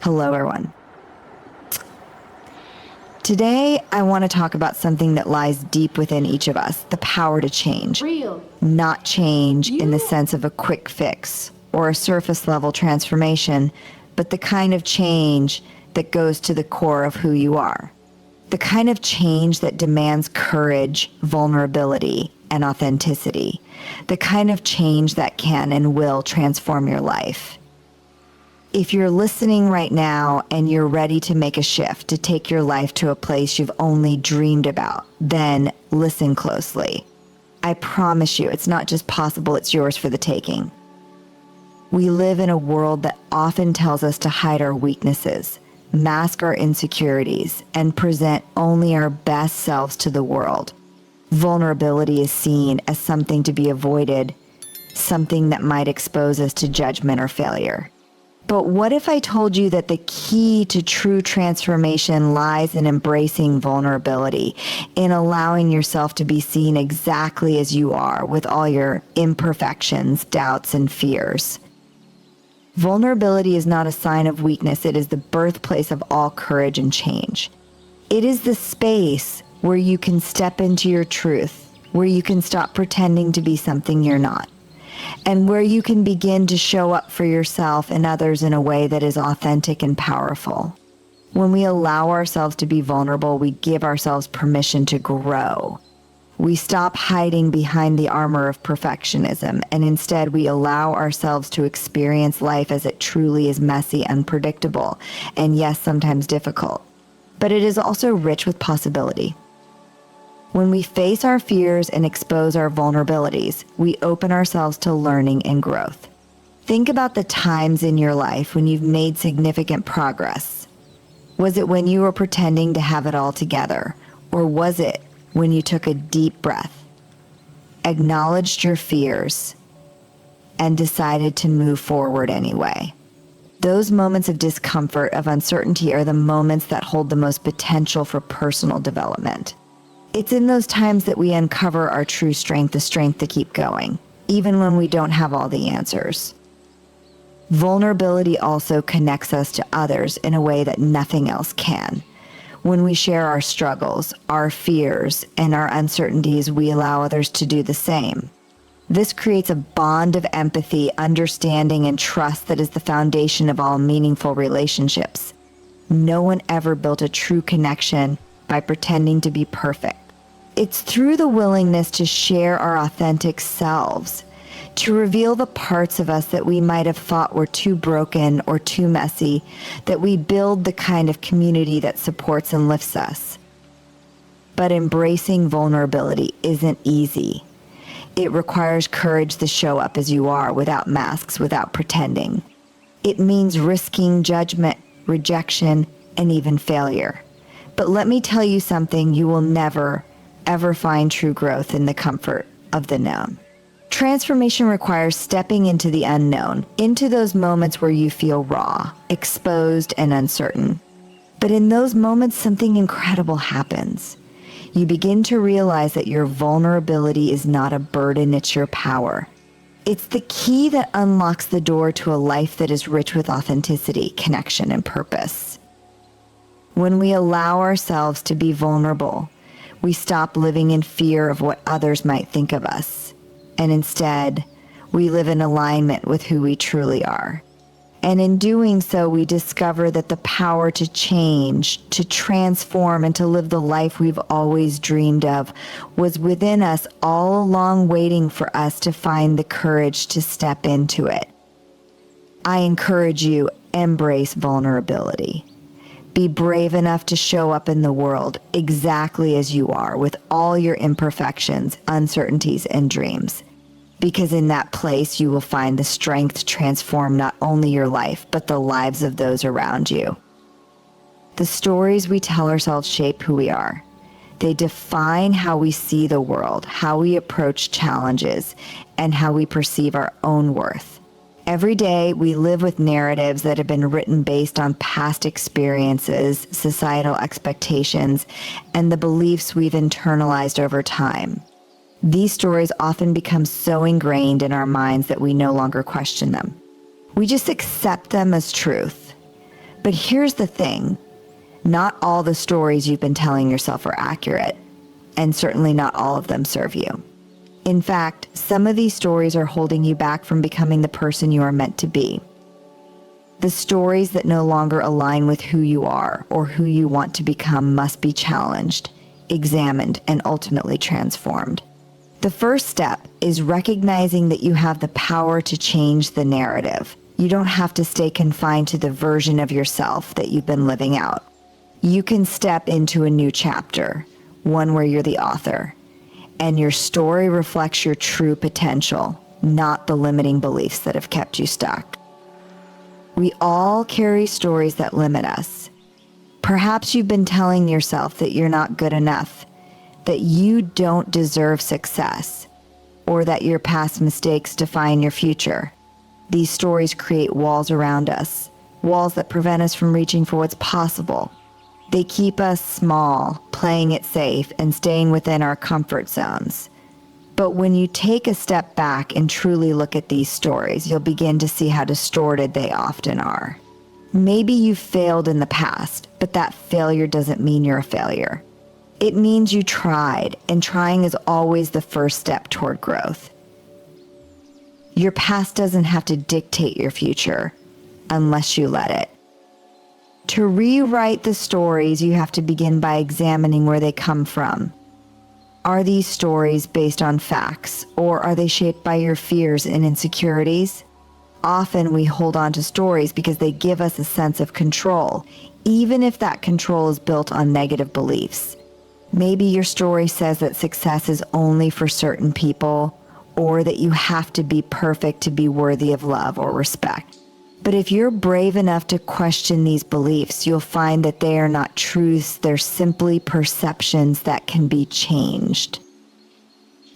Hello, everyone. Today, I want to talk about something that lies deep within each of us, the power to change. Real. Not change in the sense of a quick fix or a surface level transformation, but the kind of change that goes to the core of who you are. The kind of change that demands courage, vulnerability, and authenticity. The kind of change that can and will transform your life. If you're listening right now and you're ready to make a shift, to take your life to a place you've only dreamed about, then listen closely. I promise you, it's not just possible, it's yours for the taking. We live in a world that often tells us to hide our weaknesses, mask our insecurities, and present only our best selves to the world. Vulnerability is seen as something to be avoided, something that might expose us to judgment or failure. But what if I told you that the key to true transformation lies in embracing vulnerability, in allowing yourself to be seen exactly as you are with all your imperfections, doubts, and fears? Vulnerability is not a sign of weakness. It is the birthplace of all courage and change. It is the space where you can step into your truth, where you can stop pretending to be something you're not, and where you can begin to show up for yourself and others in a way that is authentic and powerful. When we allow ourselves to be vulnerable, we give ourselves permission to grow. We stop hiding behind the armor of perfectionism, and instead we allow ourselves to experience life as it truly is: messy, unpredictable, and yes, sometimes difficult. But it is also rich with possibility. When we face our fears and expose our vulnerabilities, we open ourselves to learning and growth. Think about the times in your life when you've made significant progress. Was it when you were pretending to have it all together? Or was it when you took a deep breath, acknowledged your fears, and decided to move forward anyway? Those moments of discomfort, of uncertainty, are the moments that hold the most potential for personal development. It's in those times that we uncover our true strength, the strength to keep going, even when we don't have all the answers. Vulnerability also connects us to others in a way that nothing else can. When we share our struggles, our fears, and our uncertainties, we allow others to do the same. This creates a bond of empathy, understanding, and trust that is the foundation of all meaningful relationships. No one ever built a true connection by pretending to be perfect. It's through the willingness to share our authentic selves, to reveal the parts of us that we might have thought were too broken or too messy, that we build the kind of community that supports and lifts us. But embracing vulnerability isn't easy. It requires courage to show up as you are, without masks, without pretending. It means risking judgment, rejection, and even failure. But let me tell you something: you will never, ever find true growth in the comfort of the known. Transformation requires stepping into the unknown, into those moments where you feel raw, exposed, and uncertain. But in those moments, something incredible happens. You begin to realize that your vulnerability is not a burden, it's your power. It's the key that unlocks the door to a life that is rich with authenticity, connection, and purpose. When we allow ourselves to be vulnerable, we stop living in fear of what others might think of us, and instead, we live in alignment with who we truly are. And in doing so, we discover that the power to change, to transform, and to live the life we've always dreamed of was within us all along, waiting for us to find the courage to step into it. I encourage you, embrace vulnerability. Be brave enough to show up in the world exactly as you are, with all your imperfections, uncertainties, and dreams. Because in that place, you will find the strength to transform not only your life, but the lives of those around you. The stories we tell ourselves shape who we are. They define how we see the world, how we approach challenges, and how we perceive our own worth. Every day, we live with narratives that have been written based on past experiences, societal expectations, and the beliefs we've internalized over time. These stories often become so ingrained in our minds that we no longer question them. We just accept them as truth. But here's the thing. Not all the stories you've been telling yourself are accurate, and certainly not all of them serve you. In fact, some of these stories are holding you back from becoming the person you are meant to be. The stories that no longer align with who you are or who you want to become must be challenged, examined, and ultimately transformed. The first step is recognizing that you have the power to change the narrative. You don't have to stay confined to the version of yourself that you've been living out. You can step into a new chapter, one where you're the author, and your story reflects your true potential, not the limiting beliefs that have kept you stuck. We all carry stories that limit us. Perhaps you've been telling yourself that you're not good enough, that you don't deserve success, or that your past mistakes define your future. These stories create walls around us, walls that prevent us from reaching for what's possible. They keep us small, playing it safe, and staying within our comfort zones. But when you take a step back and truly look at these stories, you'll begin to see how distorted they often are. Maybe you failed in the past, but that failure doesn't mean you're a failure. It means you tried, and trying is always the first step toward growth. Your past doesn't have to dictate your future unless you let it. To rewrite the stories, you have to begin by examining where they come from. Are these stories based on facts, or are they shaped by your fears and insecurities? Often we hold on to stories because they give us a sense of control, even if that control is built on negative beliefs. Maybe your story says that success is only for certain people, or that you have to be perfect to be worthy of love or respect. But if you're brave enough to question these beliefs, you'll find that they are not truths, they're simply perceptions that can be changed.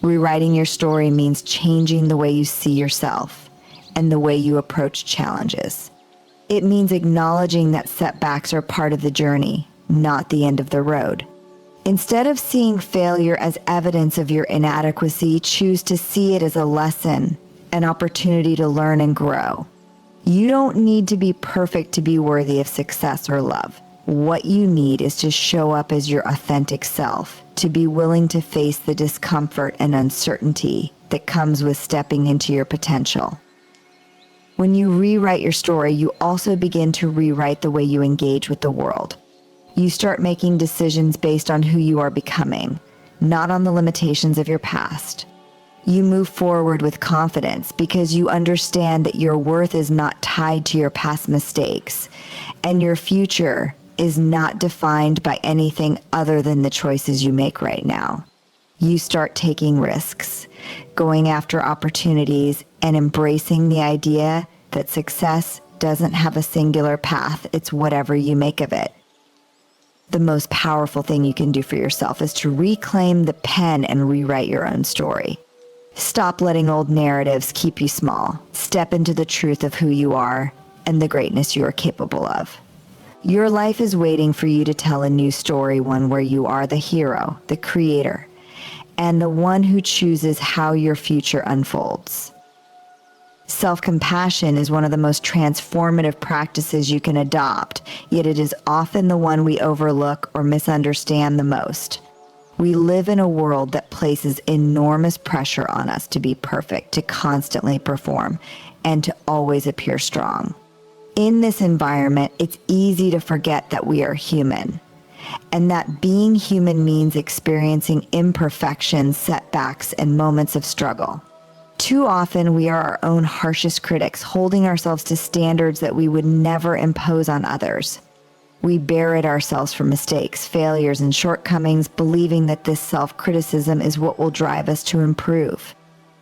Rewriting your story means changing the way you see yourself and the way you approach challenges. It means acknowledging that setbacks are part of the journey, not the end of the road. Instead of seeing failure as evidence of your inadequacy, choose to see it as a lesson, an opportunity to learn and grow. You don't need to be perfect to be worthy of success or love. What you need is to show up as your authentic self, to be willing to face the discomfort and uncertainty that comes with stepping into your potential. When you rewrite your story, you also begin to rewrite the way you engage with the world. You start making decisions based on who you are becoming, not on the limitations of your past. You move forward with confidence because you understand that your worth is not tied to your past mistakes, and your future is not defined by anything other than the choices you make right now. You start taking risks, going after opportunities, and embracing the idea that success doesn't have a singular path, it's whatever you make of it. The most powerful thing you can do for yourself is to reclaim the pen and rewrite your own story. Stop letting old narratives keep you small. Step into the truth of who you are and the greatness you are capable of. Your life is waiting for you to tell a new story, one where you are the hero, the creator, and the one who chooses how your future unfolds. Self-compassion is one of the most transformative practices you can adopt, yet it is often the one we overlook or misunderstand the most. We live in a world that places enormous pressure on us to be perfect, to constantly perform, and to always appear strong. In this environment, it's easy to forget that we are human, and that being human means experiencing imperfections, setbacks, and moments of struggle. Too often, we are our own harshest critics, holding ourselves to standards that we would never impose on others. We berate ourselves for mistakes, failures, and shortcomings, believing that this self-criticism is what will drive us to improve.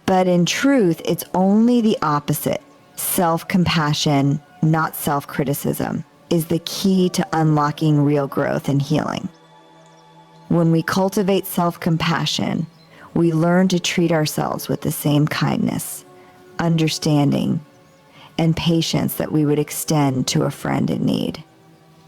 But in truth, it's only the opposite. Self-compassion, not self-criticism, is the key to unlocking real growth and healing. When we cultivate self-compassion, we learn to treat ourselves with the same kindness, understanding, and patience that we would extend to a friend in need.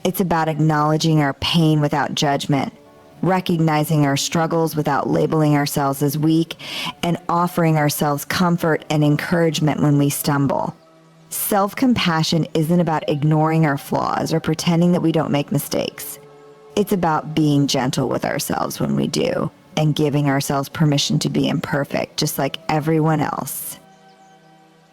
It's about acknowledging our pain without judgment, recognizing our struggles without labeling ourselves as weak, and offering ourselves comfort and encouragement when we stumble. Self-compassion isn't about ignoring our flaws or pretending that we don't make mistakes. It's about being gentle with ourselves when we do, and giving ourselves permission to be imperfect, just like everyone else.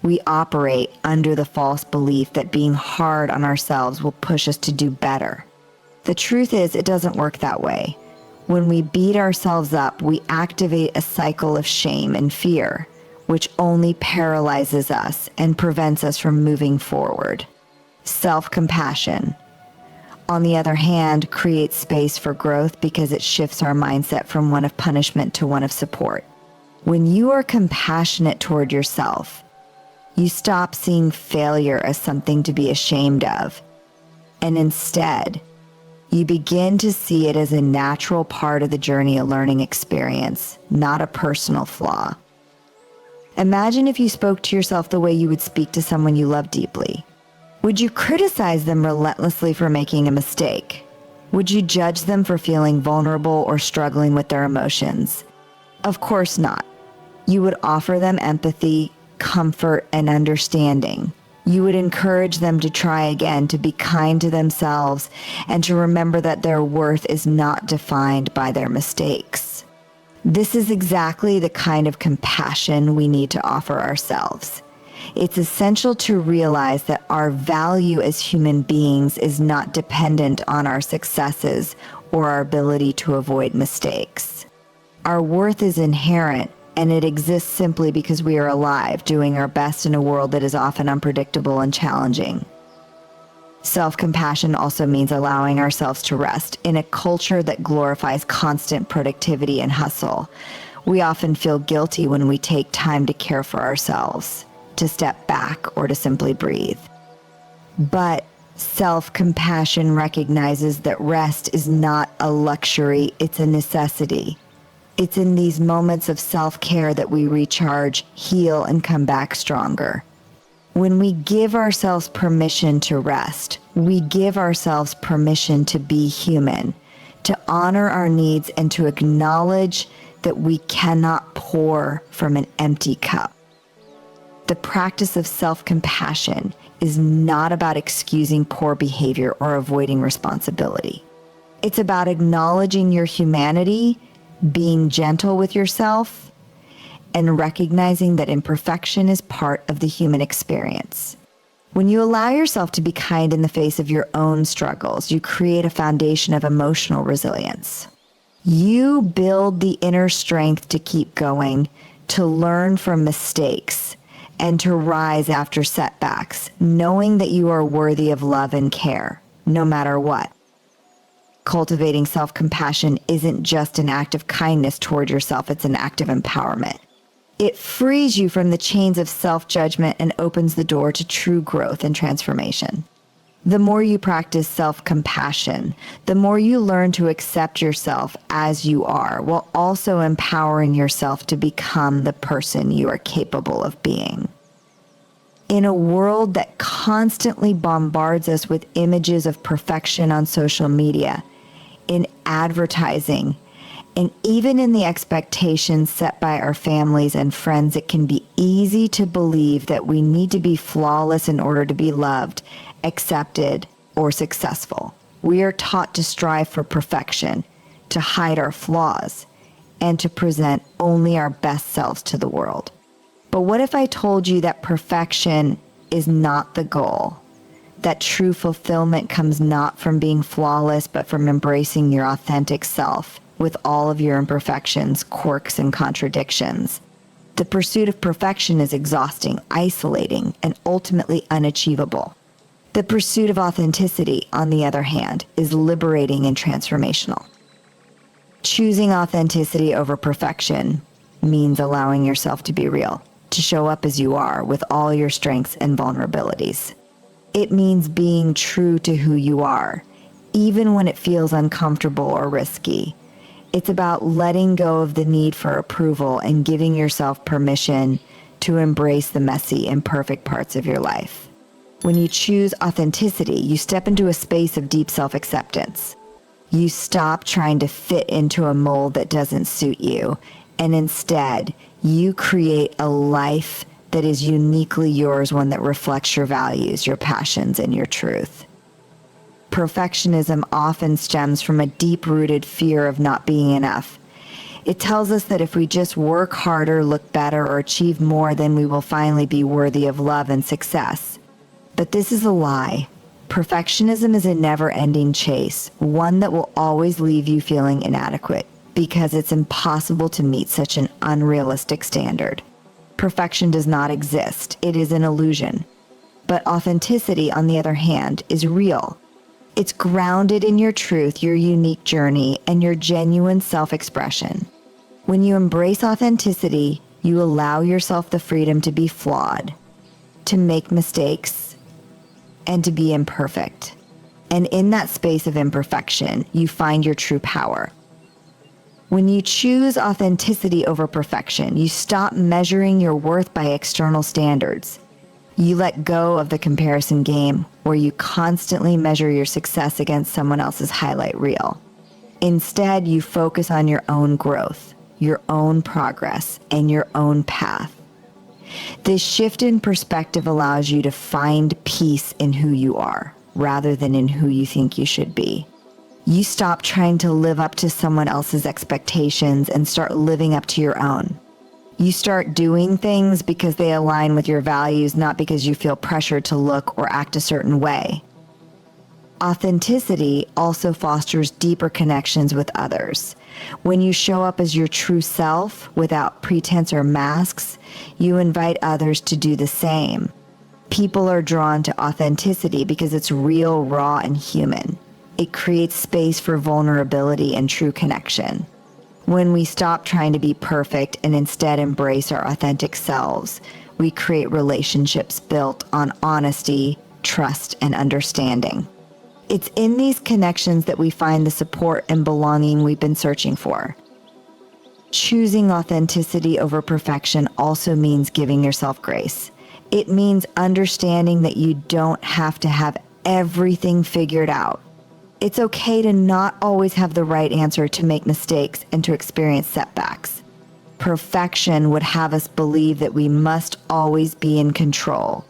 We operate under the false belief that being hard on ourselves will push us to do better. The truth is, it doesn't work that way. When we beat ourselves up, we activate a cycle of shame and fear, which only paralyzes us and prevents us from moving forward. Self-compassion, on the other hand, creates space for growth because it shifts our mindset from one of punishment to one of support. When you are compassionate toward yourself, you stop seeing failure as something to be ashamed of, and instead, you begin to see it as a natural part of the journey, a learning experience, not a personal flaw. Imagine if you spoke to yourself the way you would speak to someone you love deeply. Would you criticize them relentlessly for making a mistake? Would you judge them for feeling vulnerable or struggling with their emotions? Of course not. You would offer them empathy, comfort, and understanding. You would encourage them to try again, to be kind to themselves, and to remember that their worth is not defined by their mistakes. This is exactly the kind of compassion we need to offer ourselves. It's essential to realize that our value as human beings is not dependent on our successes or our ability to avoid mistakes. Our worth is inherent, and it exists simply because we are alive, doing our best in a world that is often unpredictable and challenging. Self-compassion also means allowing ourselves to rest. In a culture that glorifies constant productivity and hustle, we often feel guilty when we take time to care for ourselves, to step back, or to simply breathe. But self-compassion recognizes that rest is not a luxury, it's a necessity. It's in these moments of self-care that we recharge, heal, and come back stronger. When we give ourselves permission to rest, we give ourselves permission to be human, to honor our needs, and to acknowledge that we cannot pour from an empty cup. The practice of self-compassion is not about excusing poor behavior or avoiding responsibility. It's about acknowledging your humanity, being gentle with yourself, and recognizing that imperfection is part of the human experience. When you allow yourself to be kind in the face of your own struggles, you create a foundation of emotional resilience. You build the inner strength to keep going, to learn from mistakes, and to rise after setbacks, knowing that you are worthy of love and care, no matter what. Cultivating self-compassion isn't just an act of kindness toward yourself, it's an act of empowerment. It frees you from the chains of self-judgment and opens the door to true growth and transformation. The more you practice self-compassion, the more you learn to accept yourself as you are, while also empowering yourself to become the person you are capable of being. In a world that constantly bombards us with images of perfection on social media, in advertising, and even in the expectations set by our families and friends, it can be easy to believe that we need to be flawless in order to be loved, accepted, or successful. We are taught to strive for perfection, to hide our flaws, and to present only our best selves to the world. But what if I told you that perfection is not the goal? That true fulfillment comes not from being flawless, but from embracing your authentic self with all of your imperfections, quirks, and contradictions. The pursuit of perfection is exhausting, isolating, and ultimately unachievable. The pursuit of authenticity, on the other hand, is liberating and transformational. Choosing authenticity over perfection means allowing yourself to be real, to show up as you are with all your strengths and vulnerabilities. It means being true to who you are, even when it feels uncomfortable or risky. It's about letting go of the need for approval and giving yourself permission to embrace the messy, imperfect parts of your life. When you choose authenticity, you step into a space of deep self-acceptance. You stop trying to fit into a mold that doesn't suit you, and instead, you create a life that is uniquely yours, one that reflects your values, your passions, and your truth. Perfectionism often stems from a deep-rooted fear of not being enough. It tells us that if we just work harder, look better, or achieve more, then we will finally be worthy of love and success. But this is a lie. Perfectionism is a never-ending chase, one that will always leave you feeling inadequate, because it's impossible to meet such an unrealistic standard. Perfection does not exist. It is an illusion. But authenticity, on the other hand, is real. It's grounded in your truth, your unique journey, and your genuine self-expression. When you embrace authenticity, you allow yourself the freedom to be flawed, to make mistakes, and to be imperfect. And in that space of imperfection, you find your true power. When you choose authenticity over perfection, you stop measuring your worth by external standards. You let go of the comparison game where you constantly measure your success against someone else's highlight reel. Instead, you focus on your own growth, your own progress, and your own path. This shift in perspective allows you to find peace in who you are, rather than in who you think you should be. You stop trying to live up to someone else's expectations and start living up to your own. You start doing things because they align with your values, not because you feel pressured to look or act a certain way. Authenticity also fosters deeper connections with others. When you show up as your true self without pretense or masks, you invite others to do the same. People are drawn to authenticity because it's real, raw, and human. It creates space for vulnerability and true connection. When we stop trying to be perfect and instead embrace our authentic selves, we create relationships built on honesty, trust, and understanding. It's in these connections that we find the support and belonging we've been searching for. Choosing authenticity over perfection also means giving yourself grace. It means understanding that you don't have to have everything figured out. It's okay to not always have the right answer, to make mistakes, and to experience setbacks. Perfection would have us believe that we must always be in control.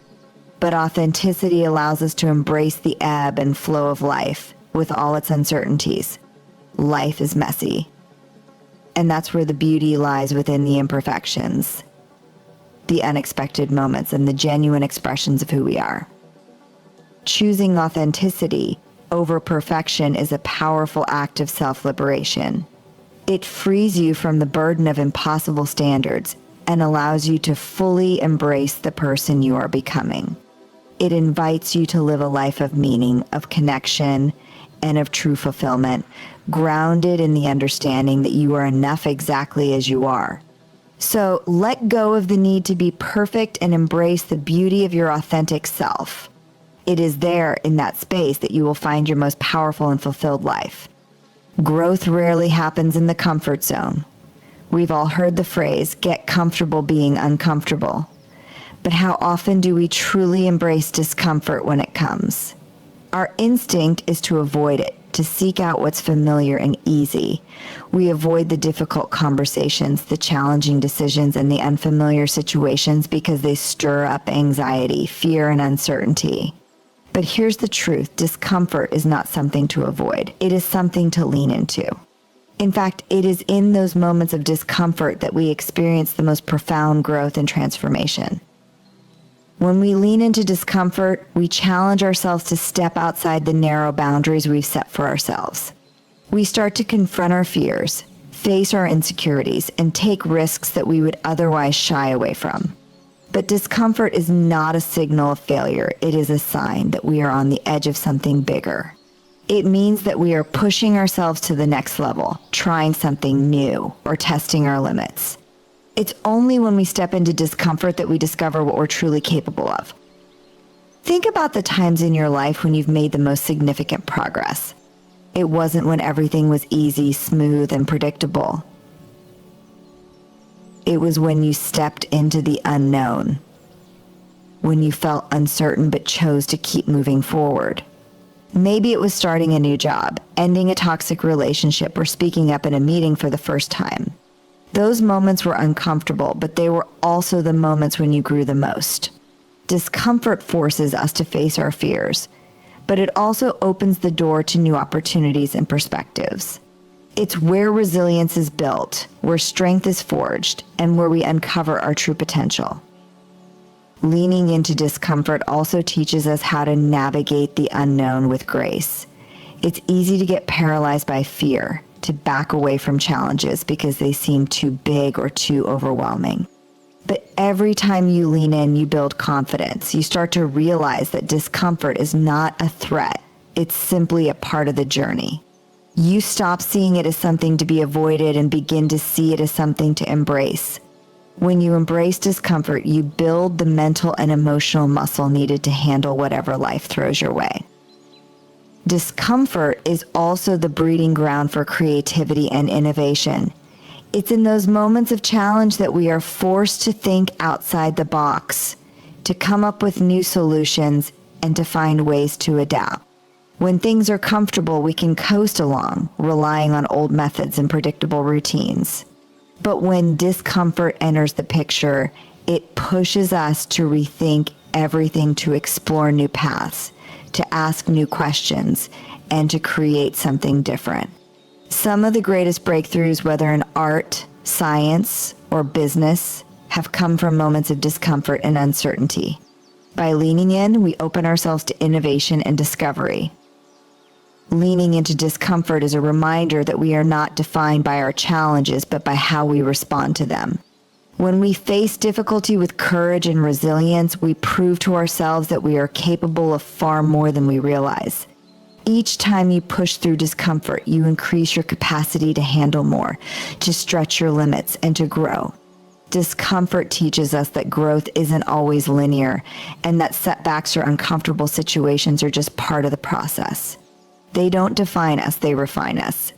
But authenticity allows us to embrace the ebb and flow of life with all its uncertainties. Life is messy. And that's where the beauty lies, within the imperfections, the unexpected moments, and the genuine expressions of who we are. Choosing authenticity over perfection is a powerful act of self-liberation. It frees you from the burden of impossible standards and allows you to fully embrace the person you are becoming. It invites you to live a life of meaning, of connection, and of true fulfillment, grounded in the understanding that you are enough exactly as you are. So let go of the need to be perfect and embrace the beauty of your authentic self. It is there, in that space, that you will find your most powerful and fulfilled life. Growth rarely happens in the comfort zone. We've all heard the phrase, get comfortable being uncomfortable. But how often do we truly embrace discomfort when it comes? Our instinct is to avoid it, to seek out what's familiar and easy. We avoid the difficult conversations, the challenging decisions, and the unfamiliar situations because they stir up anxiety, fear, and uncertainty. But here's the truth: discomfort is not something to avoid. It is something to lean into. In fact, it is in those moments of discomfort that we experience the most profound growth and transformation. When we lean into discomfort, we challenge ourselves to step outside the narrow boundaries we've set for ourselves. We start to confront our fears, face our insecurities, and take risks that we would otherwise shy away from. But discomfort is not a signal of failure. It is a sign that we are on the edge of something bigger. It means that we are pushing ourselves to the next level, trying something new, or testing our limits. It's only when we step into discomfort that we discover what we're truly capable of. Think about the times in your life when you've made the most significant progress. It wasn't when everything was easy, smooth, and predictable. It was when you stepped into the unknown, when you felt uncertain but chose to keep moving forward. Maybe it was starting a new job, ending a toxic relationship, or speaking up in a meeting for the first time. Those moments were uncomfortable, but they were also the moments when you grew the most. Discomfort forces us to face our fears, but it also opens the door to new opportunities and perspectives. It's where resilience is built, where strength is forged, and where we uncover our true potential. Leaning into discomfort also teaches us how to navigate the unknown with grace. It's easy to get paralyzed by fear, to back away from challenges because they seem too big or too overwhelming. But every time you lean in, you build confidence. You start to realize that discomfort is not a threat. It's simply a part of the journey. You stop seeing it as something to be avoided and begin to see it as something to embrace. When you embrace discomfort, you build the mental and emotional muscle needed to handle whatever life throws your way. Discomfort is also the breeding ground for creativity and innovation. It's in those moments of challenge that we are forced to think outside the box, to come up with new solutions, and to find ways to adapt. When things are comfortable, we can coast along, relying on old methods and predictable routines. But when discomfort enters the picture, it pushes us to rethink everything, to explore new paths, to ask new questions, and to create something different. Some of the greatest breakthroughs, whether in art, science, or business, have come from moments of discomfort and uncertainty. By leaning in, we open ourselves to innovation and discovery. Leaning into discomfort is a reminder that we are not defined by our challenges, but by how we respond to them. When we face difficulty with courage and resilience, we prove to ourselves that we are capable of far more than we realize. Each time you push through discomfort, you increase your capacity to handle more, to stretch your limits, and to grow. Discomfort teaches us that growth isn't always linear, and that setbacks or uncomfortable situations are just part of the process. They don't define us, they refine us.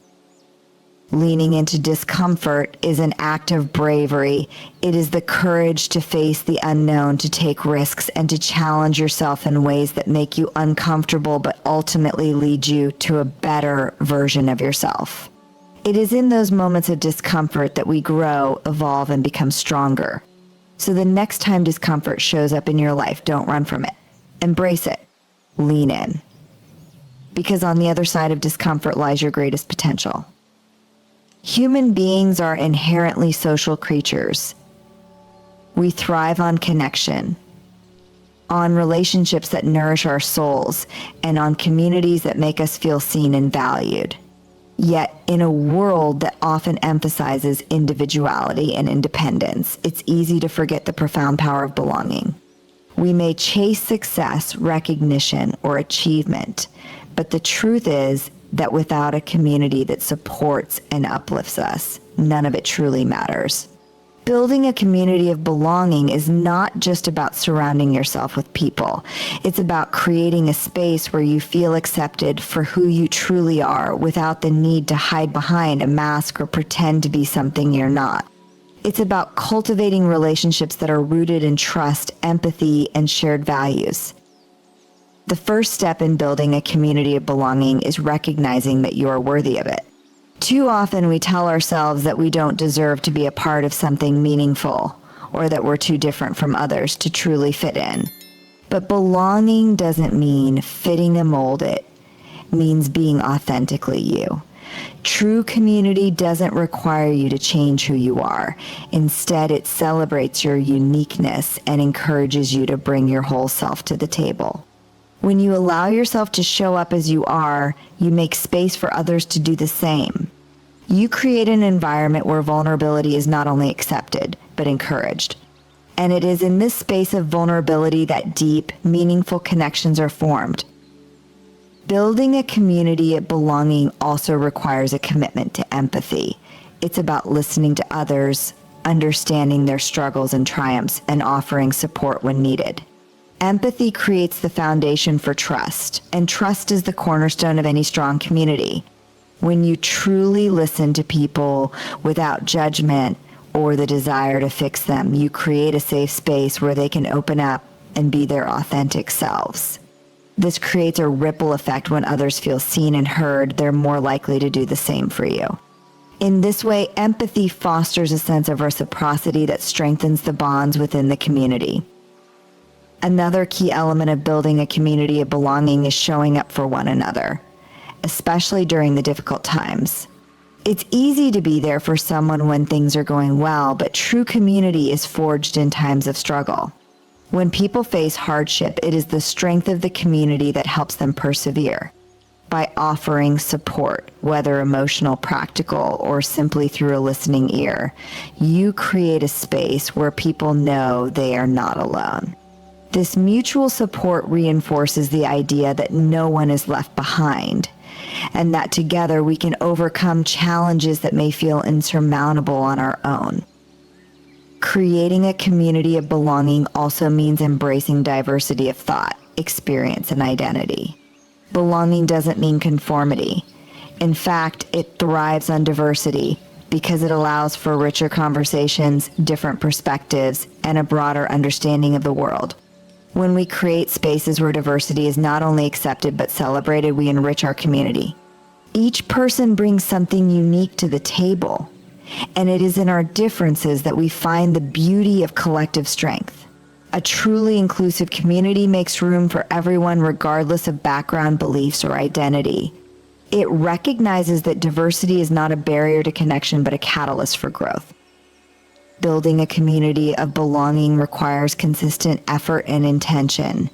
Leaning into discomfort is an act of bravery. It is the courage to face the unknown, to take risks, and to challenge yourself in ways that make you uncomfortable but ultimately lead you to a better version of yourself. It is in those moments of discomfort that we grow, evolve, and become stronger. So the next time discomfort shows up in your life, don't run from it. Embrace it. Lean in. Because on the other side of discomfort lies your greatest potential. Human beings are inherently social creatures. We thrive on connection, on relationships that nourish our souls, and on communities that make us feel seen and valued. Yet, in a world that often emphasizes individuality and independence, it's easy to forget the profound power of belonging. We may chase success, recognition, or achievement, but the truth is that without a community that supports and uplifts us, none of it truly matters. Building a community of belonging is not just about surrounding yourself with people. It's about creating a space where you feel accepted for who you truly are without the need to hide behind a mask or pretend to be something you're not. It's about cultivating relationships that are rooted in trust, empathy, and shared values. The first step in building a community of belonging is recognizing that you are worthy of it. Too often we tell ourselves that we don't deserve to be a part of something meaningful, or that we're too different from others to truly fit in. But belonging doesn't mean fitting a mold, it means being authentically you. True community doesn't require you to change who you are. Instead, it celebrates your uniqueness and encourages you to bring your whole self to the table. When you allow yourself to show up as you are, you make space for others to do the same. You create an environment where vulnerability is not only accepted, but encouraged. And it is in this space of vulnerability that deep, meaningful connections are formed. Building a community of belonging also requires a commitment to empathy. It's about listening to others, understanding their struggles and triumphs, and offering support when needed. Empathy creates the foundation for trust, and trust is the cornerstone of any strong community. When you truly listen to people without judgment or the desire to fix them, you create a safe space where they can open up and be their authentic selves. This creates a ripple effect. When others feel seen and heard, they're more likely to do the same for you. In this way, empathy fosters a sense of reciprocity that strengthens the bonds within the community. Another key element of building a community of belonging is showing up for one another, especially during the difficult times. It's easy to be there for someone when things are going well, but true community is forged in times of struggle. When people face hardship, it is the strength of the community that helps them persevere. By offering support, whether emotional, practical, or simply through a listening ear, you create a space where people know they are not alone. This mutual support reinforces the idea that no one is left behind, and that together we can overcome challenges that may feel insurmountable on our own. Creating a community of belonging also means embracing diversity of thought, experience, and identity. Belonging doesn't mean conformity. In fact, it thrives on diversity because it allows for richer conversations, different perspectives, and a broader understanding of the world. When we create spaces where diversity is not only accepted but celebrated, we enrich our community. Each person brings something unique to the table, and it is in our differences that we find the beauty of collective strength. A truly inclusive community makes room for everyone regardless of background, beliefs, or identity. It recognizes that diversity is not a barrier to connection but a catalyst for growth. Building a community of belonging requires consistent effort and intention.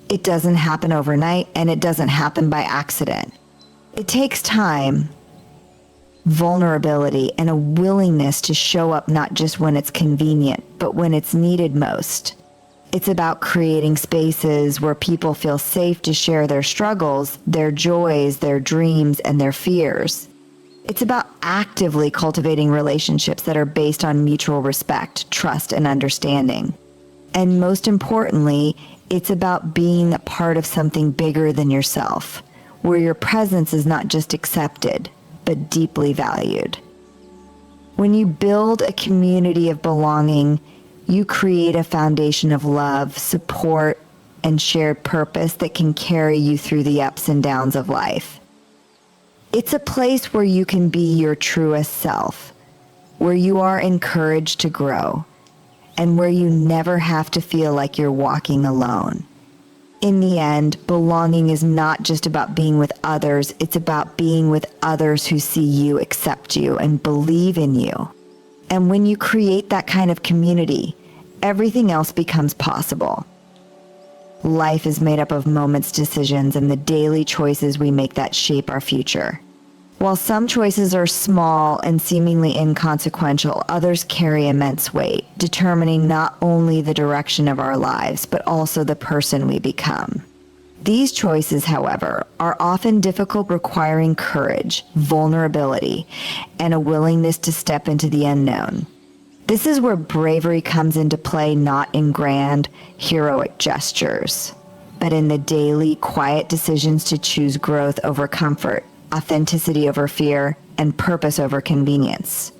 It doesn't happen overnight, and it doesn't happen by accident. It takes time, vulnerability, and a willingness to show up not just when it's convenient, but when it's needed most. It's about creating spaces where people feel safe to share their struggles, their joys, their dreams, and their fears. It's about actively cultivating relationships that are based on mutual respect, trust, and understanding. And most importantly, it's about being a part of something bigger than yourself, where your presence is not just accepted, but deeply valued. When you build a community of belonging, you create a foundation of love, support, and shared purpose that can carry you through the ups and downs of life. It's a place where you can be your truest self, where you are encouraged to grow, and where you never have to feel like you're walking alone. In the end, belonging is not just about being with others, it's about being with others who see you, accept you, and believe in you. And when you create that kind of community, everything else becomes possible. Life is made up of moments, decisions, and the daily choices we make that shape our future. While some choices are small and seemingly inconsequential, others carry immense weight, determining not only the direction of our lives, but also the person we become. These choices, however, are often difficult, requiring courage, vulnerability, and a willingness to step into the unknown. This is where bravery comes into play, not in grand, heroic gestures, but in the daily, quiet decisions to choose growth over comfort, authenticity over fear, and purpose over convenience.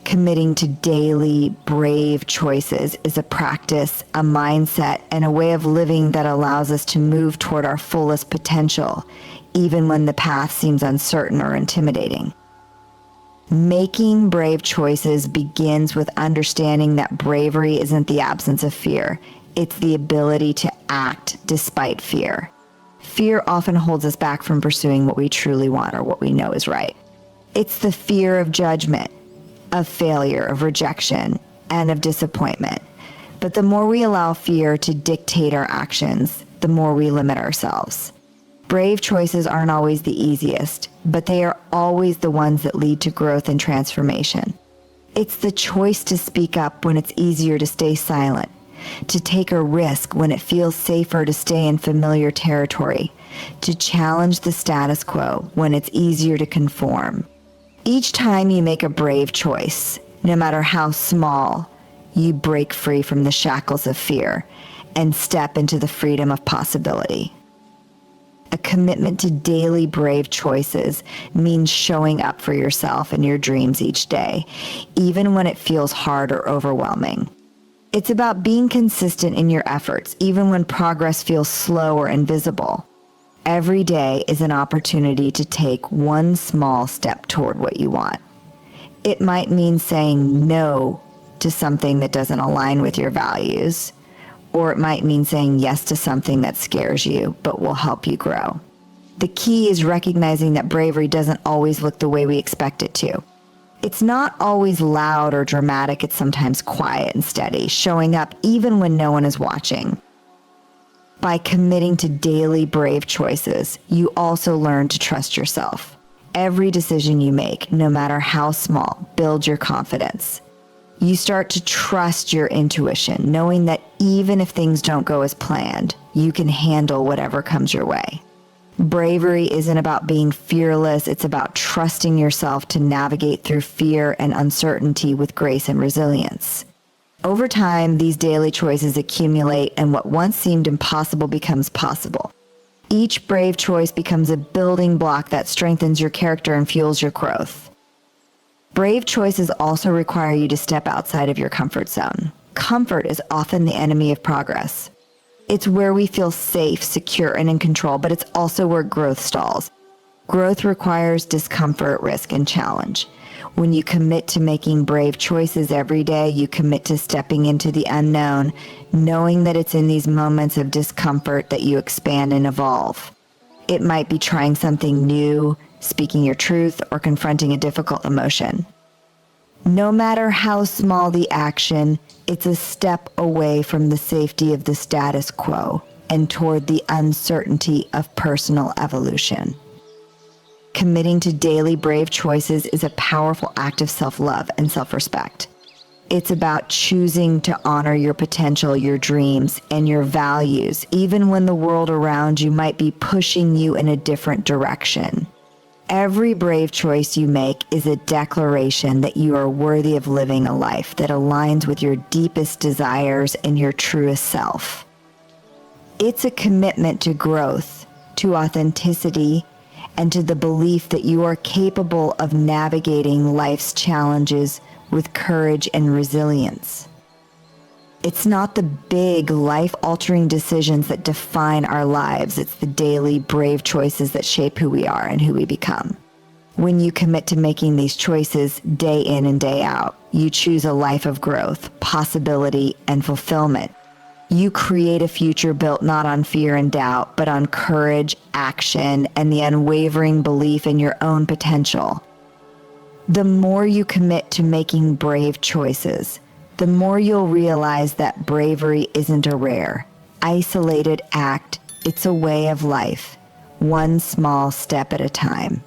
Committing to daily, brave choices is a practice, a mindset, and a way of living that allows us to move toward our fullest potential, even when the path seems uncertain or intimidating. Making brave choices begins with understanding that bravery isn't the absence of fear. It's the ability to act despite fear. Fear often holds us back from pursuing what we truly want or what we know is right. It's the fear of judgment, of failure, of rejection, and of disappointment. But the more we allow fear to dictate our actions, the more we limit ourselves. Brave choices aren't always the easiest, but they are always the ones that lead to growth and transformation. It's the choice to speak up when it's easier to stay silent, to take a risk when it feels safer to stay in familiar territory, to challenge the status quo when it's easier to conform. Each time you make a brave choice, no matter how small, you break free from the shackles of fear and step into the freedom of possibility. A commitment to daily brave choices means showing up for yourself and your dreams each day, even when it feels hard or overwhelming. It's about being consistent in your efforts, even when progress feels slow or invisible. Every day is an opportunity to take one small step toward what you want. It might mean saying no to something that doesn't align with your values, or it might mean saying yes to something that scares you but will help you grow. The key is recognizing that bravery doesn't always look the way we expect it to. It's not always loud or dramatic, it's sometimes quiet and steady, showing up even when no one is watching. By committing to daily brave choices, you also learn to trust yourself. Every decision you make, no matter how small, builds your confidence. You start to trust your intuition, knowing that even if things don't go as planned, you can handle whatever comes your way. Bravery isn't about being fearless, it's about trusting yourself to navigate through fear and uncertainty with grace and resilience. Over time, these daily choices accumulate, and what once seemed impossible becomes possible. Each brave choice becomes a building block that strengthens your character and fuels your growth. Brave choices also require you to step outside of your comfort zone. Comfort is often the enemy of progress. It's where we feel safe, secure, and in control, but it's also where growth stalls. Growth requires discomfort, risk, and challenge. When you commit to making brave choices every day, you commit to stepping into the unknown, knowing that it's in these moments of discomfort that you expand and evolve. It might be trying something new, speaking your truth, or confronting a difficult emotion. No matter how small the action, it's a step away from the safety of the status quo and toward the uncertainty of personal evolution. Committing to daily brave choices is a powerful act of self-love and self-respect. It's about choosing to honor your potential, your dreams, and your values, even when the world around you might be pushing you in a different direction. Every brave choice you make is a declaration that you are worthy of living a life that aligns with your deepest desires and your truest self. It's a commitment to growth, to authenticity, and to the belief that you are capable of navigating life's challenges with courage and resilience. It's not the big, life-altering decisions that define our lives. It's the daily, brave choices that shape who we are and who we become. When you commit to making these choices day in and day out, you choose a life of growth, possibility, and fulfillment. You create a future built not on fear and doubt, but on courage, action, and the unwavering belief in your own potential. The more you commit to making brave choices, the more you'll realize that bravery isn't a rare, isolated act. It's a way of life, one small step at a time.